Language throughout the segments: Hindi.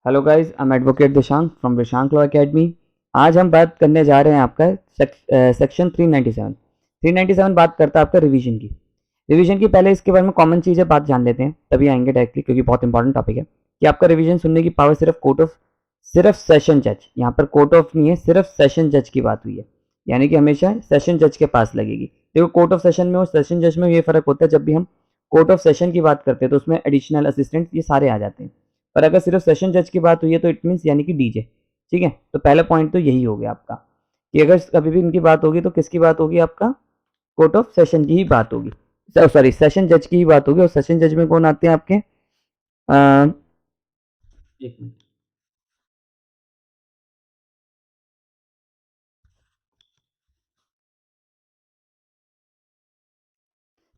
Hello guys, I am advocate Dishank from Dishank law academy. आज हम बात करने जा रहे हैं आपका सेक्शन 397। 397 बात करता है आपका रिवीजन की। रिवीजन की पहले इसके बारे में कॉमन चीज़ें बात जान लेते हैं, तभी आएंगे डायरेक्टली, क्योंकि बहुत इंपॉर्टेंट टॉपिक है कि आपका रिवीजन सुनने की पावर सिर्फ सेशन जज, यहाँ पर कोर्ट ऑफ नहीं है, सिर्फ सेशन जज की बात हुई है, यानी कि हमेशा सेशन जज के पास लगेगी। देखो, कोर्ट ऑफ सेशन में और सेशन जज में ये फर्क होता है, जब भी हम कोर्ट ऑफ सेशन की बात करते हैं तो उसमें एडिशनल असिस्टेंट ये सारे आ जाते हैं, पर अगर सिर्फ सेशन जज की बात हुई है तो इट मीन्स यानी कि डीजे। ठीक है, तो पहला पॉइंट तो यही हो गया आपका कि अगर कभी भी इनकी बात होगी तो किसकी बात होगी, आपका कोर्ट ऑफ सेशन की ही बात होगी, सॉरी सेशन जज की ही बात होगी। और सेशन जज में कौन आते हैं आपके, एक मिनट,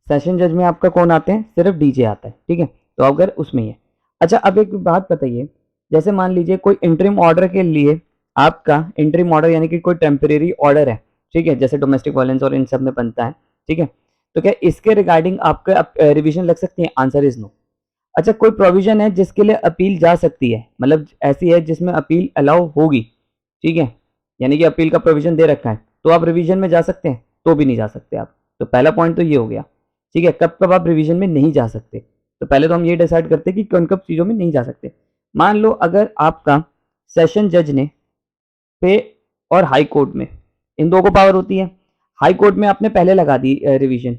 सेशन जज में आपका कौन आते हैं, सिर्फ डीजे आता है। ठीक है, तो अगर उसमें ही है। अच्छा, अब एक बात बताइए, जैसे मान लीजिए कोई इंटरिम ऑर्डर के लिए, आपका इंटरिम ऑर्डर यानी कि कोई टेम्परेरी ऑर्डर है, ठीक है, जैसे डोमेस्टिक वायलेंस और इन सब में बनता है, ठीक है, तो क्या इसके रिगार्डिंग आपका रिवीजन लग सकती है? Answer is no. अच्छा, कोई प्रोविजन है जिसके लिए अपील जा सकती है, मतलब ऐसी है जिसमें अपील अलाउ होगी, ठीक है, यानी कि अपील का प्रोविजन दे रखा है, तो आप रिवीजन में जा सकते हैं? तो भी नहीं जा सकते आप। तो पहला पॉइंट तो ये हो गया। ठीक है, कब कब आप रिवीजन में नहीं जा सकते, तो पहले तो हम ये डिसाइड करते हैं कि कौन कब चीज़ों में नहीं जा सकते। मान लो अगर आपका सेशन जज ने पे और हाई कोर्ट में, इन दो को पावर होती है। हाई कोर्ट में आपने पहले लगा दी रिवीजन,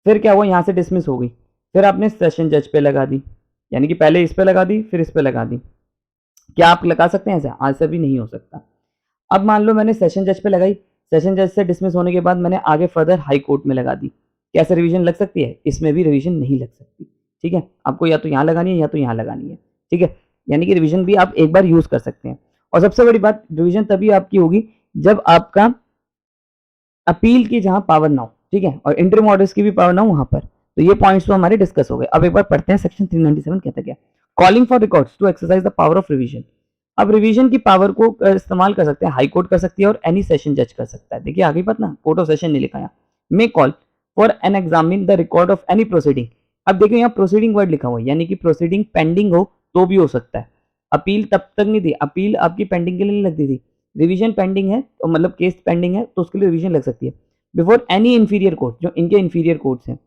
फिर क्या हुआ, यहाँ से डिसमिस हो गई, फिर आपने सेशन जज पे लगा दी, यानी कि पहले इस पे लगा दी फिर इस पे लगा दी। क्या आप लगा सकते हैं ऐसा? आंसर भी नहीं हो सकता। अब मान लो मैंने सेशन जज पे लगाई, सेशन जज से डिसमिस होने के बाद मैंने आगे फर्दर हाई कोर्ट में लगा दी, कैसे रिवीजन लग सकती है? इसमें भी रिवीजन नहीं लग सकती। ठीक है, आपको या तो यहाँ लगानी है या तो यहाँ लगानी है। ठीक है, यानी कि रिवीजन भी आप एक बार यूज कर सकते हैं। और सबसे बड़ी बात, रिवीजन तभी आपकी होगी जब आपका अपील की जहां पावर ना हो, ठीक है, और इंटरिम ऑर्डर्स की भी पावर ना हो वहां पर। तो ये पॉइंट्स तो हमारे डिस्कस हो गए। अब एक बार पढ़ते हैं सेक्शन 397 कहता क्या। Calling for records to exercise the power of revision. अब रिवीजन की पावर को इस्तेमाल कर सकते हैं, हाई कोर्ट कर सकती है और एनी सेशन जज कर सकता है। देखिए आगे पता, कोर्ट ऑफ सेशन नहीं लिखा है, may call for and examine the record of any proceeding. अब देखिए यहाँ प्रोसीडिंग वर्ड लिखा हुआ है, यानी कि प्रोसीडिंग पेंडिंग हो तो भी हो सकता है। अपील तब तक नहीं थी, अपील आपकी पेंडिंग के लिए नहीं लगती थी। रिवीजन पेंडिंग है तो मतलब केस पेंडिंग है तो उसके लिए रिवीजन लग सकती है। बिफोर एनी इंफीरियर कोर्ट, जो इनके इंफीरियर कोर्ट्स हैं,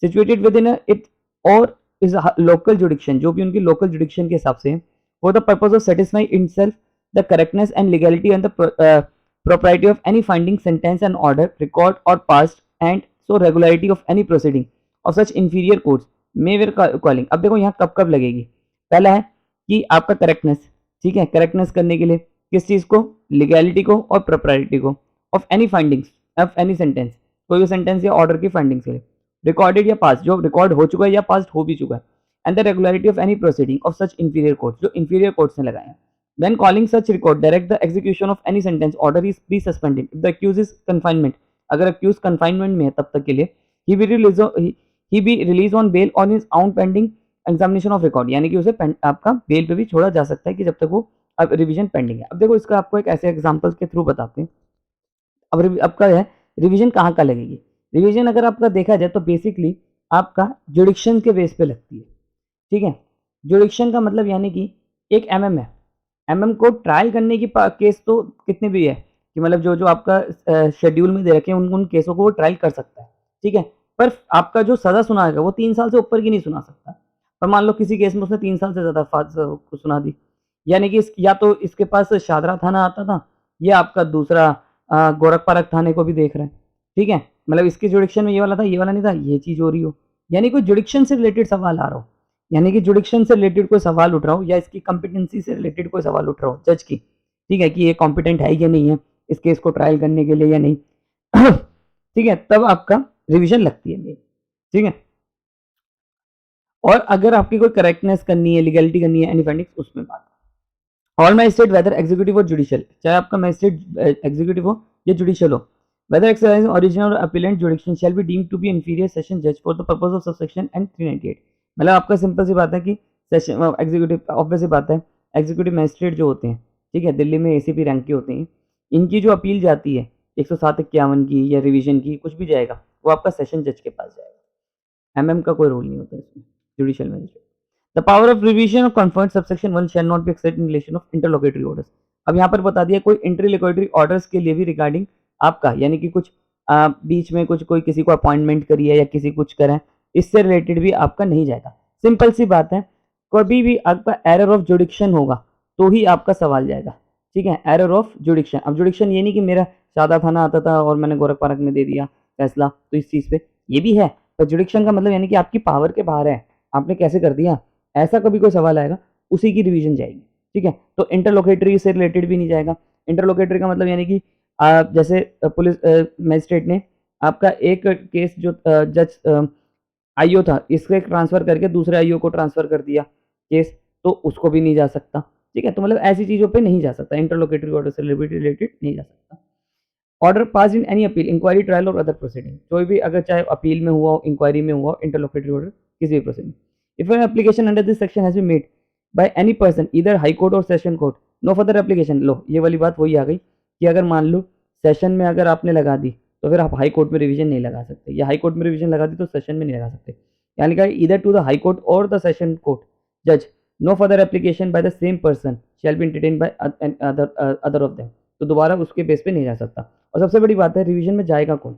सिचुएटेड विद इन इट और इज लोकल जुडिक्शन, जो भी उनकी लोकल जुडिक्शन के हिसाब से है, for the purpose of satisfy itself the correctness and legality and the propriety of any finding, sentence and order, record or past and so regularity of any proceeding of such inferior courts may wear calling। अब देखो यहाँ कब कब लगेगी। पहला है कि आपका करेक्टनेस, ठीक है, करेक्टनेस करने के लिए किस चीज को, लीगैलिटी को और प्रोप्राइटी को, of any findings, of any sentence, कोई भी सेंटेंस या ऑर्डर की फाइंडिंग्स के लिए, रिकॉर्डेड या पास, जो रिकॉर्ड हो चुका है या पास हो भी चुका है, and the regularity of any proceeding of such inferior court, जो इंफीरियर कोर्ट्स ने लगाया है। When calling such record, direct the execution of any sentence order is pre-suspended. If the accused is confinement, अगर accused confinement में है तब तक के लिए, he be released on bail on his own pending examination of record, यानी कि उसे आपका बेल पे भी छोड़ा जा सकता है कि जब तक वो अब रिवीजन पेंडिंग है। अब देखो इसका आपको एक ऐसे एग्जांपल्स के थ्रू बताते हैं। अब आपका है रिवीजन कहाँ का लगेगी। रिवीजन अगर आपका देखा जाए तो बेसिकली आपका जुडिक्शन के बेस पे लगती है। ठीक है, जुडिक्शन का मतलब यानी कि एक एमएम है, एमएम को ट्रायल करने की केस तो कितने भी है कि मतलब जो जो आपका शेड्यूल में दे रखे हैं उन केसों को वो ट्रायल कर सकता है। ठीक है, पर आपका जो सजा सुनाएगा वो 3 साल से ऊपर की नहीं सुना सकता। पर मान लो किसी केस में उसने 3 साल से ज्यादा को सुना दी, यानी कि या तो इसके पास शादरा थाना आता था या आपका दूसरा गोरख पारक थाने को भी देख रहे हैं। ठीक है, मतलब इसके जुडिक्शन में ये वाला था, ये वाला नहीं था, ये चीज हो रही हो, यानी कोई जुडिक्शन से रिलेटेड सवाल आ रहा हो, यानी कि जुडिक्शन से रिलेटेड कोई सवाल उठ रहा हो या इसकी कॉम्पिटेंसी से रिलेटेड कोई सवाल उठ रहा हो जज की, ठीक है, कि ये कॉम्पिटेंट है या नहीं है इस केस को ट्रायल करने के लिए या नहीं। ठीक है, तब आपका रिवीजन लगती है। ठीक है, और अगर आपकी कोई करेक्टनेस करनी है, लीगलिटी करनी है, एनी फाइंडिंग्स, उसमें बात। ऑल मैजिस्ट्रेट वेदर एग्जीक्यूटिव और जुडिशियल, चाहे आपका मैजिस्ट्रेट एग्जीक्यूटिव हो या जुडिशियल हो, whether exercising original or appellant jurisdiction shall be deemed to be inferior session judge for the purpose of subsection and 398। मतलब आपका सिंपल सी बात है कि सेशन एग्जीक्यूटिव, ऑब्वियस सी बात है, एग्जीक्यूटिव मैजिस्ट्रेट जो होते हैं, ठीक है, दिल्ली में एसीपी रैंक के होते हैं, इनकी जो अपील जाती है 107-51 की या रिवीजन की, कुछ भी जाएगा वो आपका सेशन जज के पास जाएगा। एमएम का कोई रोल नहीं होता इसमें, judicial magistrate. The power of revision of comfort subsection 1 shall not be accepted in relation of interlocutory orders. अब यहाँ पर बता दिया कोई इंटरलोकेटरी ऑर्डर्स के लिए भी रिगार्डिंग आपका यानी कि कुछ बीच में कुछ कोई किसी को अपॉइंटमेंट करी है या किसी कुछ करें, इससे रिलेटेड भी आपका नहीं जाएगा। सिंपल सी बात है, कभी भी आपका एरर ऑफ जुडिक्शन होगा तो ही आपका सवाल जाएगा, ठीक है, एरर ऑफ जुडिक्शन। अब जुडिक्शन ये नहीं कि मेरा सादा थाना आता था और मैंने गोरख पार्क में दे दिया फैसला, तो इस चीज़ पे ये भी है, पर जुडिक्शन का मतलब यानी कि आपकी पावर के बाहर है, आपने कैसे कर दिया, ऐसा कभी कोई सवाल आएगा, उसी की रिवीजन जाएगी, ठीक है। तो इंटरलोकेटरी से रिलेटेड भी नहीं जाएगा। इंटरलोकेटरी का मतलब यानी कि जैसे पुलिस मजिस्ट्रेट ने आपका एक केस जो जज आईओ था, इससे ट्रांसफ़र करके दूसरे आईओ को ट्रांसफ़र कर दिया केस, तो उसको भी नहीं जा सकता, ठीक है। तो मतलब ऐसी चीज़ों पे नहीं जा सकता, इंटरलोकेटरी ऑर्डर से रिलेटेड नहीं जा सकता। Order pass in any appeal, inquiry, trial और अदर प्रोसीडिंग, कोई भी अगर चाहे अपील में हुआ हो, इंक्वायरी में हुआ हो, इंटरलोकेटरी ऑर्डर किसी भी proceeding. If an application under this section has been made by any person either high court और session court, no further application. लो ये वाली बात वही आ गई कि अगर मान लो सेशन में अगर आपने लगा दी तो फिर आप हाई कोर्ट में रिवीजन नहीं लगा सकते, या हाई कोर्ट में रिवीजन लगा दी तो सेशन में नहीं लगा सकते। यहाँ लिखा है either to the high court और द सेशन कोर्ट जज, no further application by the same person shall be entertained by other of them. तो दोबारा उसके बेस पे नहीं जा सकता। और सबसे बड़ी बात है, रिवीजन में जाएगा कौन?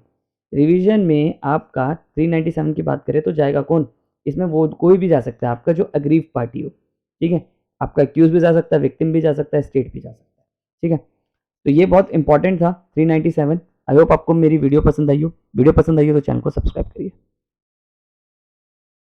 रिवीजन में आपका 397 की बात करें तो जाएगा कौन? इसमें वो कोई भी जा सकता है, आपका जो अग्रीव पार्टी हो, ठीक है। आपका एक्यूज भी जा सकता है, विक्टिम भी जा सकता है, स्टेट भी जा सकता है, ठीक है। तो ये बहुत इंपॉर्टेंट था 397। आई होप आपको मेरी वीडियो पसंद आई हो। वीडियो पसंद आई हो तो चैनल को सब्सक्राइब करिए।